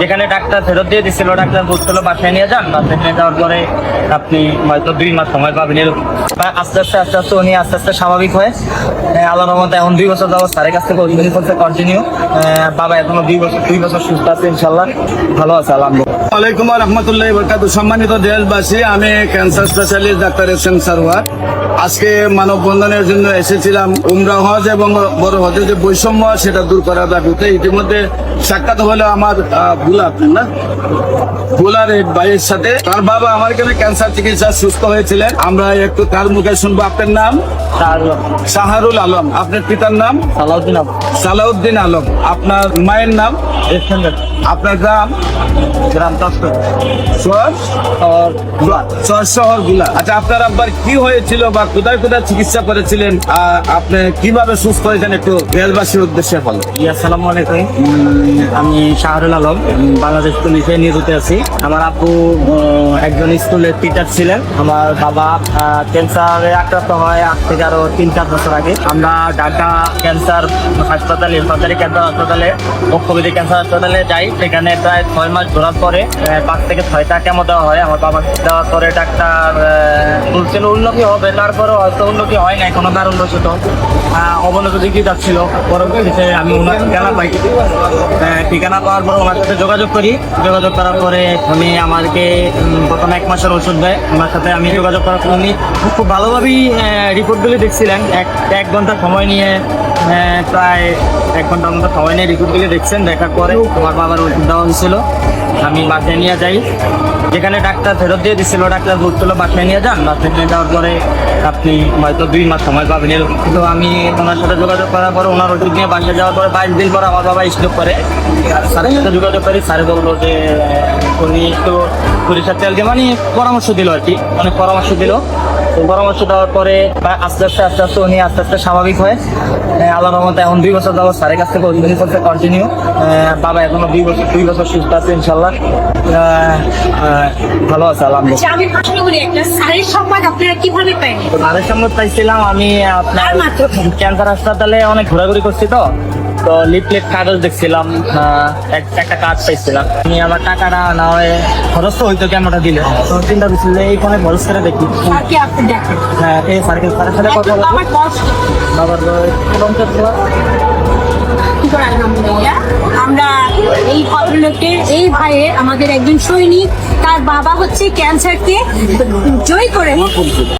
যেখানে ডাক্তার ফেরত দিয়ে দিচ্ছিল, ডাক্তার বলছিল বাসায় নিয়ে যান, বাসায় নিয়ে যাওয়ার পরে আপনি হয়তো 2 মাস সময় পাবেন। আস্তে আস্তে উনি আস্তে আস্তে স্বাভাবিক হয়ে আল্লাহর রহমতে এখন 2 বছর যাবত স্যারের কাছ থেকে ওষুধ করতে কন্টিনিউ। বাবা এখনো 2 বছর সুস্থ আছে, ইনশাল্লাহ ভালো আছে আলহামদুলিল্লাহ। ওয়ালাইকুম রহমতুল্লাহ বরকাতুহু। সম্মানিত দেশবাসী, আমি cancer specialist doctor SM. Sarwar. আজকে মানববন্ধনের জন্য এসেছিলাম উমরা হজ এবং বড় হজের যে বৈষম্য সেটা দূর করার দাবিতে। ইতিমধ্যে সাক্ষাৎ হলো আমার বুলার এক ভাইয়ের সাথে। তার বাবা আমার এখানে ক্যান্সার চিকিৎসা সুস্থ হয়েছিলেন। আমরা একটু তার মুখে শুনবো। আপনার নাম? শাহরুল আলম। আপনার পিতার নাম? সালাউদ্দিন আলম। আপনার মায়ের নাম? আপনার গ্রাম? শহর গুলা। আচ্ছা, আপনার আব্বার কি হয়েছিল বা কোথায় কোথায় চিকিৎসা করেছিলেন, আপনি কিভাবে সুস্থ হয়েছেন একটু দেশবাসীর উদ্দেশ্যে বলেন। আসসালামু আলাইকুম, আমি শাহরুল আলম, বাংলাদেশ পুলিশে নিয়োজিত আছি। আমার আব্বু একজন স্কুলের টিচার ছিলেন। আমার বাবা ক্যান্সারে আক্রান্ত হয় আজ থেকে আরো 3-4 বছর আগে। আমরা ঢাকা ক্যান্সার হাসপাতালে, সরকারি ক্যান্সার হাসপাতালে, মুখ্যবিধি ক্যান্সার হাসপাতালে যাই। সেখানে প্রায় 6 মাস ঘোরার পরে 5 থেকে 6টা কেমো দেওয়া হয়। আমার বাবা দেওয়ার পরে ডাক্তার বলছিল উন্নতি হবে, তারপরে হয়তো উন্নতি হয় না, কোনো কারণবশত অবনতি দিকে যাচ্ছিল। পরবর্তীতে আমি ওনার ঠিকানা পাই। ঠিকানা পাওয়ার পর ওনার সাথে যোগাযোগ করি। যোগাযোগ করার পরে উনি আমাকে প্রথম 1 মাসের ওষুধ দেয়। ওনার সাথে আমি যোগাযোগ করার পর উনি খুব ভালোভাবেই রিপোর্টগুলি দেখছিলেন। এক ঘন্টা সময় নিয়ে, প্রায় 1 ঘন্টার মতো সময় নিয়ে রিপোর্টগুলি দেখছেন। দেখার পরে আমার বাবার ওষুধ দেওয়া হয়েছিল, আমি বাসায় নিয়ে যাই। যেখানে ডাক্তার ফেরত দিয়ে দিচ্ছিল, ডাক্তার বলছিল বাসায় নিয়ে যান, বাসায় নিয়ে যাওয়ার পরে আপনি হয়তো 2 মাস সময় পাবেন। তো আমি ওনার সাথে যোগাযোগ করার পরে ওনার ওষুধ নিয়ে বাসায় যাওয়ার পরে 22 দিন পর আমার বাবা স্ট্রোক করে। স্যারের সাথে যোগাযোগ করি। স্যারে বললো যে উনি একটু সরিষার তেল দিয়ে, মানে পরামর্শ দিল আর কি, অনেক পরামর্শ দিল। পরামর্শ দেওয়ার পরে আস্তে আস্তে উনি আস্তে আস্তে স্বাভাবিক হয়ে আল্লাহর রহমতে এখন 2 বছর যাবত স্যারের কাছ থেকে ওষুধ করতে কন্টিনিউ। বাবা এখনো 2 বছর সুস্থ আছে, ইনশাল্লাহ ভালো আছে আলহামদুলিল্লাহ। আমি প্রশ্ন করি, একটা স্যারের সংবাদ আপনারা কিভাবে পেলেন? স্যারের সংবাদ পাইছিলাম আমি আপনার ক্যান্সার হাসপাতালে অনেক ঘোরাঘুরি করছি, তো লিফলেট কাগজ দেখছিলাম, একটা কাজ পাইছিলাম। আমি আমার টাকাটা না হয় খরচ তো হইতো ক্যামেরা দিলে, তো চিন্তা করছিল এই ফোনে খরচ করে দেখি। স্যারকে আপনি দেখেন? হ্যাঁ, এই স্যারের সাথে কথা বলবো। আমার কষ্ট বাবার আলহামদুলিল্লাহ, আমরা এই ভদ্রলোকের, এই ভাইয়ের, আমাদের একজন সৈনিক, তার বাবা হচ্ছে ক্যান্সারকে জয় করে